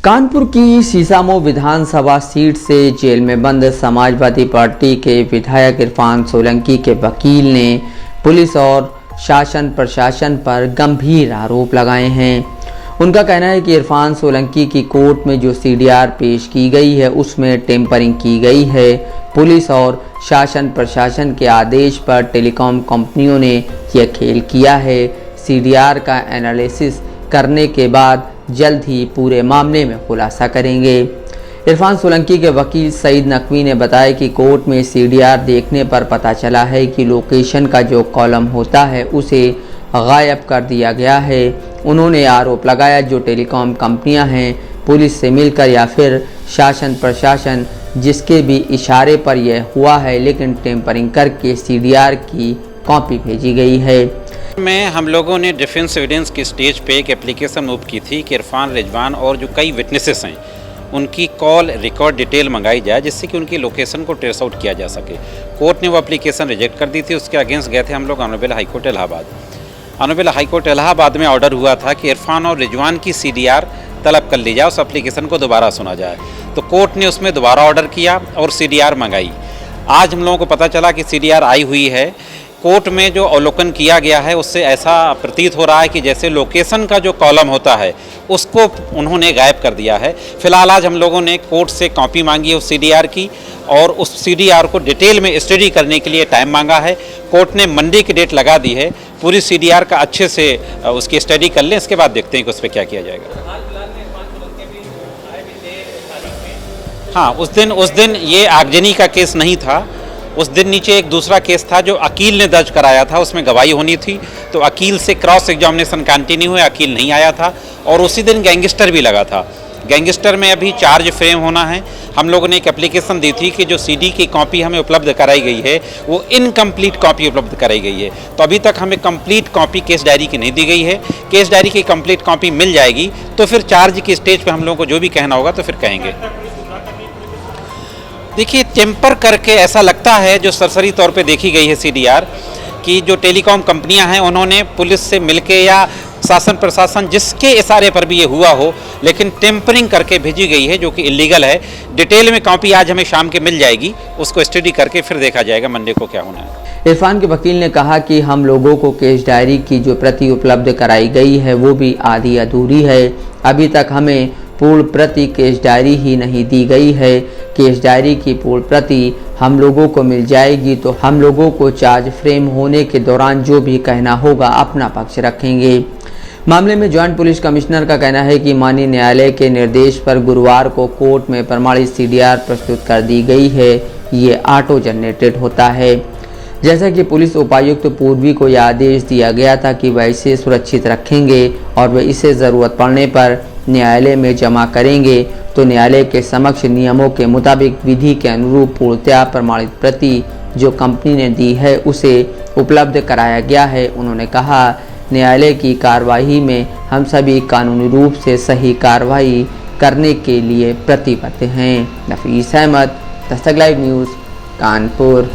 कानपुर की सीसामऊ विधानसभा सीट से जेल में बंद समाजवादी पार्टी के विधायक इरफान सोलंकी के वकील ने पुलिस और शासन प्रशासन पर गंभीर आरोप लगाए हैं। उनका कहना है कि इरफान सोलंकी की कोर्ट में जो सीडीआर पेश की गई है उसमें टेम्परिंग की गई है। पुलिस और शासन प्रशासन के आदेश पर टेलीकॉम कंपनियों ने यह खेल किया है। सीडीआर का एनालिसिस करने के बाद जल्द ही पूरे मामले में खुलासा करेंगे। इरफान सोलंकी के वकील सईद नकवी ने बताया कि कोर्ट में सीडीआर देखने पर पता चला है कि लोकेशन का जो कॉलम होता है उसे गायब कर दिया गया है। उन्होंने आरोप लगाया जो टेलीकॉम कंपनियां हैं पुलिस से मिलकर या फिर शासन प्रशासन जिसके भी इशारे पर यह हुआ है, लेकिन टेम्परिंग करके सीडीआर की कॉपी भेजी गई है। में हम लोगों ने डिफेंस एविडेंस की स्टेज पे एक एप्लीकेशन मूव की थी कि इरफान रिजवान और जो कई विटनेसेस हैं उनकी कॉल रिकॉर्ड डिटेल मंगाई जाए जिससे कि उनकी लोकेशन को ट्रेस आउट किया जा सके। कोर्ट ने वो एप्लीकेशन रिजेक्ट कर दी थी। उसके अगेंस्ट गए थे हम लोग honourable high court Allahabad. Honourable high court Allahabad में ऑर्डर हुआ था कि इरफान और रिजवान की सीडीआर तलब कर ली जाए, उस एप्लीकेशन को दोबारा सुना जाए। तो कोर्ट ने उसमें दोबारा ऑर्डर किया और सीडीआर मंगाई। आज हम लोगों को पता चला कि सीडीआर आई हुई है। कोर्ट में जो अवलोकन किया गया है उससे ऐसा प्रतीत हो रहा है कि जैसे लोकेशन का जो कॉलम होता है उसको उन्होंने गायब कर दिया है। फिलहाल आज हम लोगों ने कोर्ट से कॉपी मांगी है उस सीडीआर की और उस सीडीआर को डिटेल में स्टडी करने के लिए टाइम मांगा है। कोर्ट ने मंडे की डेट लगा दी है। पूरी सीडीआर का अच्छे से उसकी स्टडी कर लें, इसके बाद देखते हैं कि उस पर क्या किया जाएगा। हाँ, उस दिन ये आगजनी का केस नहीं था। उस दिन नीचे एक दूसरा केस था जो अकील ने दर्ज कराया था, उसमें गवाही होनी थी। तो अकील से क्रॉस एग्जामिनेशन कंटिन्यू हुआ, अकील नहीं आया था और उसी दिन गैंगस्टर भी लगा था। गैंगस्टर में अभी चार्ज फ्रेम होना है। हम लोगों ने एक एप्लीकेशन दी थी कि जो सीडी की कॉपी हमें उपलब्ध कराई गई है वो इनकम्प्लीट कॉपी उपलब्ध कराई गई है। तो अभी तक हमें कंप्लीट कॉपी केस डायरी की नहीं दी गई है। केस डायरी की कंप्लीट कॉपी मिल जाएगी तो फिर चार्ज की स्टेज पर हम लोगों को जो भी कहना होगा तो फिर कहेंगे। देखिए, टेम्पर करके ऐसा लगता है जो सरसरी तौर पे देखी गई है सीडीआर कि जो टेलीकॉम कंपनियां हैं उन्होंने पुलिस से मिलके या शासन प्रशासन जिसके इशारे पर भी ये हुआ हो, लेकिन टेम्परिंग करके भेजी गई है जो कि इलीगल है। डिटेल में कॉपी आज हमें शाम के मिल जाएगी, उसको स्टडी करके फिर देखा जाएगा मंडे को क्या होना है। इरफान के वकील ने कहा कि हम लोगों को केस डायरी की जो प्रति उपलब्ध कराई गई है वो भी आधी अधूरी है। अभी तक हमें पूर्ण प्रति केस डायरी ही नहीं दी गई है। केस डायरी की पूर्ण प्रति हम लोगों को मिल जाएगी तो हम लोगों को चार्ज फ्रेम होने के दौरान जो भी कहना होगा अपना पक्ष रखेंगे। मामले में जॉइंट पुलिस कमिश्नर का कहना है कि माननीय न्यायालय के निर्देश पर गुरुवार को कोर्ट में प्रमाणित सीडीआर प्रस्तुत कर दी गई है। ये ऑटो जनरेटेड होता है। जैसा कि पुलिस उपायुक्त पूर्वी को यह आदेश दिया गया था कि वह इसे सुरक्षित रखेंगे और वे इसे ज़रूरत पड़ने पर न्यायालय में जमा करेंगे तो न्यायालय के समक्ष नियमों के मुताबिक विधि के अनुरूप पूर्णतया प्रमाणित प्रति जो कंपनी ने दी है उसे उपलब्ध कराया गया है। उन्होंने कहा, न्यायालय की कार्रवाई में हम सभी कानूनी रूप से सही कार्रवाई करने के लिए प्रतिबद्ध हैं। नफीस अहमद, दस्तक लाइव न्यूज़, कानपुर।